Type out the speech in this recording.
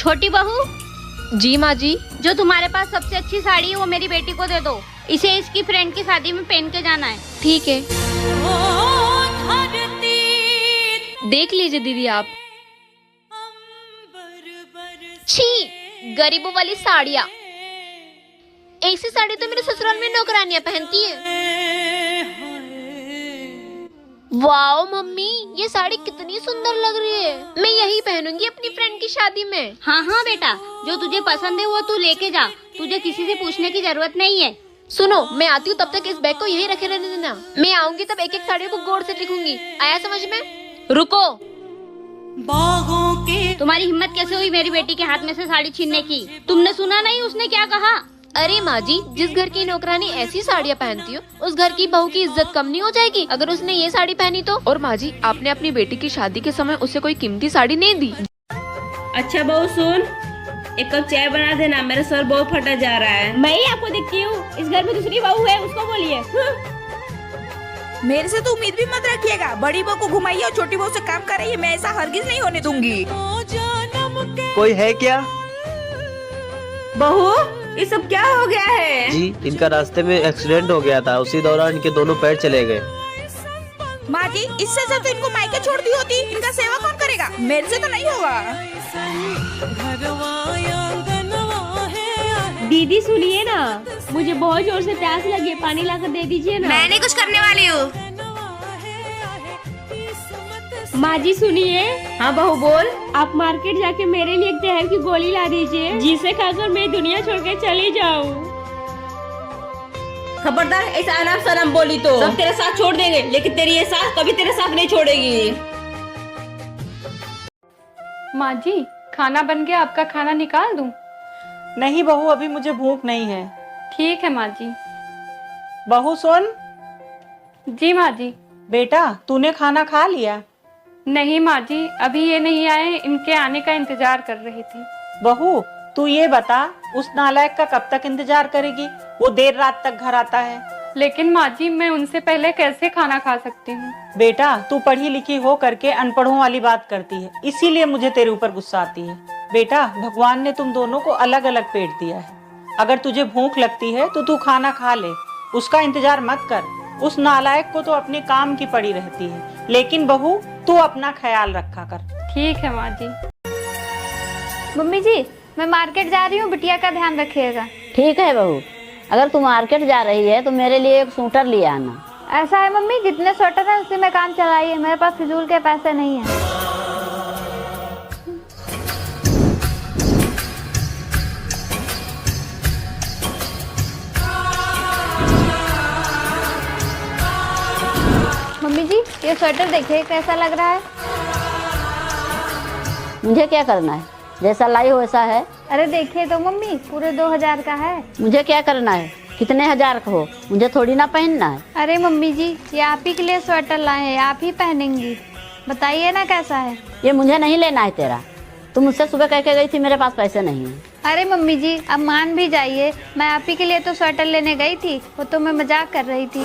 छोटी बहू। जी माँ जी। जो तुम्हारे पास सबसे अच्छी साड़ी है वो मेरी बेटी को दे दो। इसे इसकी फ्रेंड की शादी में पहन के जाना है। ठीक है। देख लीजिए दीदी आप। छी, गरीबों वाली साड़ियाँ। ऐसी साड़ी तो मेरे ससुराल में नौकरानियाँ पहनती है। वाओ मम्मी, ये साड़ी कितनी सुंदर लग रही है। मैं यही पहनूंगी अपनी फ्रेंड की शादी में। हाँ हाँ बेटा, जो तुझे पसंद है वो तू लेके जा। तुझे किसी से पूछने की जरूरत नहीं है। सुनो, मैं आती हूँ तब तक इस बैग को यही रखे रहने देना। मैं आऊंगी तब एक एक साड़ी को गौर से लिखूंगी। आया समझ में? रुको। तुम्हारी हिम्मत कैसे हुई मेरी बेटी के हाथ में से साड़ी छीनने की? तुमने सुना नहीं उसने क्या कहा? अरे माँ जी, जिस घर की नौकरानी ऐसी साड़ियाँ पहनती हो उस घर की बहू की इज्जत कम नहीं हो जाएगी अगर उसने ये साड़ी पहनी तो? और माँ जी, आपने अपनी बेटी की शादी के समय उसे कोई कीमती साड़ी नहीं दी। अच्छा बहू सुन, एक कप चाय बना देना, मेरा सर बहुत फटा जा रहा है। मैं ही आपको दिखती हूँ? इस घर में दूसरी बहू है, उसको बोलिए। मेरे से तो उम्मीद भी मत रखिएगा। बड़ी बहू को घुमाइए और छोटी बहू से काम कराइए। मैं ऐसा हरगिज नहीं होने दूंगी। कोई है क्या? बहू, ये सब क्या हो गया है? जी, इनका रास्ते में एक्सीडेंट हो गया था, उसी दौरान इनके दोनों पैर चले गए। माँ जी, इससे सब तो इनको मायके छोड़ दी होती। इनका सेवा कौन करेगा? मेरे से तो नहीं होगा। दीदी सुनिए ना, मुझे बहुत जोर से प्यास लगी है, पानी लाकर दे दीजिए ना। मैं नहीं कुछ करने वाली हूँ। माँ जी सुनिए। हाँ बहू बोल। आप मार्केट जाके मेरे लिए एक जहर की गोली ला दीजिए, जिसे खाकर मैं दुनिया छोड़ के चली जाऊँ। खबरदार ऐसा अनाप शनाप बोली तो सब तेरे साथ छोड़ देंगे, लेकिन तेरी ये सास कभी तेरे साथ नहीं छोड़ेगी। माँ जी, खाना बन गया, आपका खाना निकाल दूं? नहीं बहू, अभी मुझे भूख नहीं है। ठीक है माँ जी। बहू सुन। जी माँ जी। बेटा, तूने खाना खा लिया? नहीं माँ जी, अभी ये नहीं आए, इनके आने का इंतजार कर रही थी। बहू, तू ये बता, उस नालायक का कब तक इंतजार करेगी? वो देर रात तक घर आता है। लेकिन माँ जी, मैं उनसे पहले कैसे खाना खा सकती हूँ? बेटा, तू पढ़ी लिखी हो करके अनपढ़ों वाली बात करती है, इसीलिए मुझे तेरे ऊपर गुस्सा आती है। बेटा, भगवान ने तुम दोनों को अलग अलग पेट दिया है। अगर तुझे भूख लगती है तो तू खाना खा ले, उसका इंतजार मत कर। उस नालायक को तो अपने काम की पड़ी रहती है, लेकिन बहू तू अपना ख्याल रखा कर। ठीक है माँ जी। मम्मी जी, मैं मार्केट जा रही हूँ, बिटिया का ध्यान रखिएगा। ठीक है बहू, अगर तू मार्केट जा रही है तो मेरे लिए एक स्वेटर ले आना। ऐसा है मम्मी, जितने स्वेटर है उसी में काम चलाइए, मेरे पास फिजूल के पैसे नहीं है। मम्मी जी, ये स्वेटर देखिए कैसा लग रहा है। मुझे क्या करना है? जैसा लाई हो वैसा है। अरे देखिए तो मम्मी, पूरे 2000 का है। मुझे क्या करना है? कितने हजार का हो, मुझे थोड़ी ना पहनना है। अरे मम्मी जी, ये आप ही के लिए स्वेटर लाए हैं, आप ही पहनेंगी, बताइए ना कैसा है। ये मुझे नहीं लेना है तेरा। तुम मुझसे सुबह कह के गई थी मेरे पास पैसे नहीं है। अरे मम्मी जी, अब मान भी जाइए, मैं आप ही के लिए तो स्वेटर लेने गई थी, वो तो मैं मजाक कर रही थी।